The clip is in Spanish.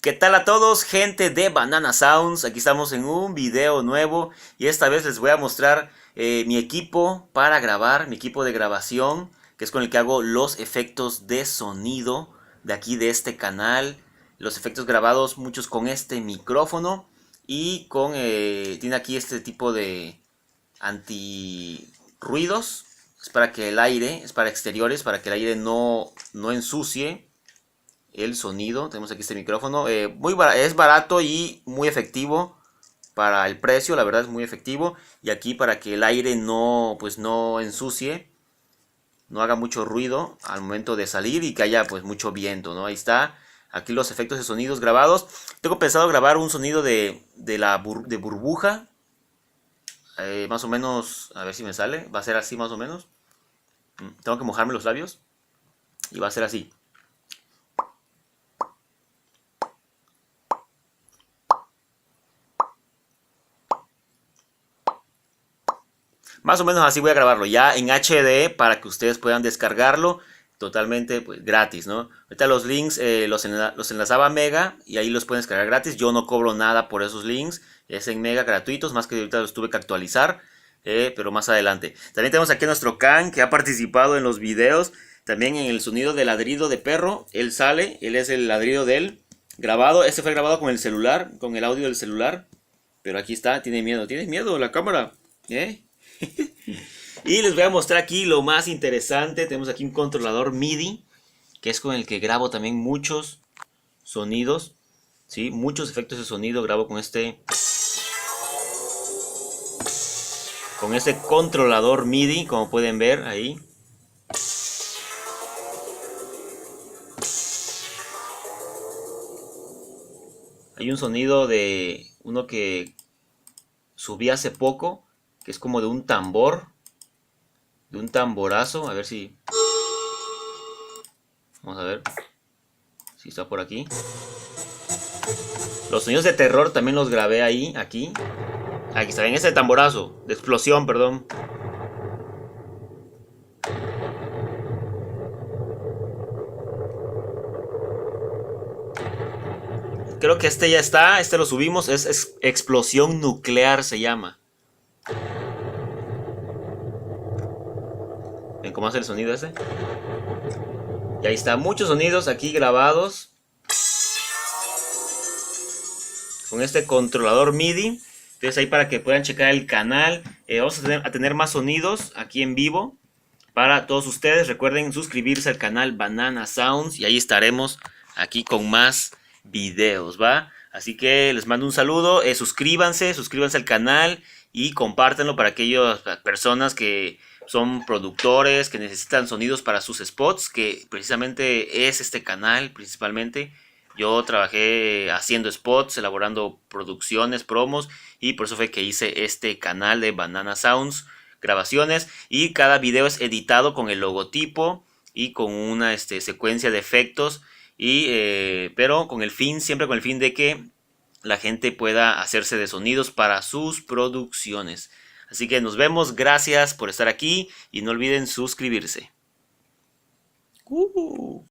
¿Qué tal a todos, gente de Banana Sounds? Aquí estamos en un video nuevo y esta vez les voy a mostrar mi equipo para grabar, mi equipo de grabación, que es con el que hago los efectos de sonido de aquí de este canal. Los efectos grabados, muchos con este micrófono y tiene aquí este tipo de anti ruidos. Es para que el aire, es para exteriores, para que el aire no ensucie el sonido. Tenemos aquí este micrófono, es barato y muy efectivo para el precio, la verdad es muy efectivo. Y aquí para que el aire no ensucie, no haga mucho ruido al momento de salir y que haya pues mucho viento, ¿no? Ahí está, aquí los efectos de sonidos grabados. Tengo pensado grabar un sonido de burbuja, más o menos, a ver si me sale, va a ser así más o menos. Tengo que mojarme los labios y va a ser así. Más o menos así voy a grabarlo ya en HD para que ustedes puedan descargarlo totalmente pues, gratis, ¿no? Ahorita los links los enlazaba a Mega y ahí los pueden descargar gratis. Yo no cobro nada por esos links, es en Mega gratuitos, más que ahorita los tuve que actualizar, pero más adelante. También tenemos aquí a nuestro Can que ha participado en los videos, también en el sonido de ladrido de perro. Él sale, él es el ladrido de él, grabado. Este fue grabado con el celular, con el audio del celular, pero aquí está, tiene miedo. ¿Tienes miedo la cámara? ¿Eh? Y les voy a mostrar aquí lo más interesante. Tenemos aquí un controlador MIDI, que es con el que grabo también muchos sonidos, ¿sí? Muchos efectos de sonido grabo con este controlador MIDI, como pueden ver ahí. Hay un sonido de uno que subí hace poco, que es como de un tambor, de un tamborazo. A ver si... Vamos a ver si está por aquí. Los sonidos de terror también los grabé ahí, aquí. Aquí está, en ese tamborazo, de explosión, perdón. Creo que este ya está, este lo subimos, es explosión nuclear se llama. ¿Ven cómo hace el sonido ese? Y ahí está, muchos sonidos aquí grabados con este controlador MIDI. Entonces ahí para que puedan checar el canal. Vamos a tener más sonidos aquí en vivo para todos ustedes. Recuerden suscribirse al canal Banana Sounds y ahí estaremos aquí con más videos, ¿va? Así que les mando un saludo, suscríbanse al canal y compártanlo para aquellas personas que son productores, que necesitan sonidos para sus spots, que precisamente es este canal principalmente. Yo trabajé haciendo spots, elaborando producciones, promos, y por eso fue que hice este canal de Banana Sounds, grabaciones, y cada video es editado con el logotipo y con una secuencia de efectos, pero siempre con el fin de que la gente pueda hacerse de sonidos para sus producciones. Así que nos vemos, gracias por estar aquí y no olviden suscribirse.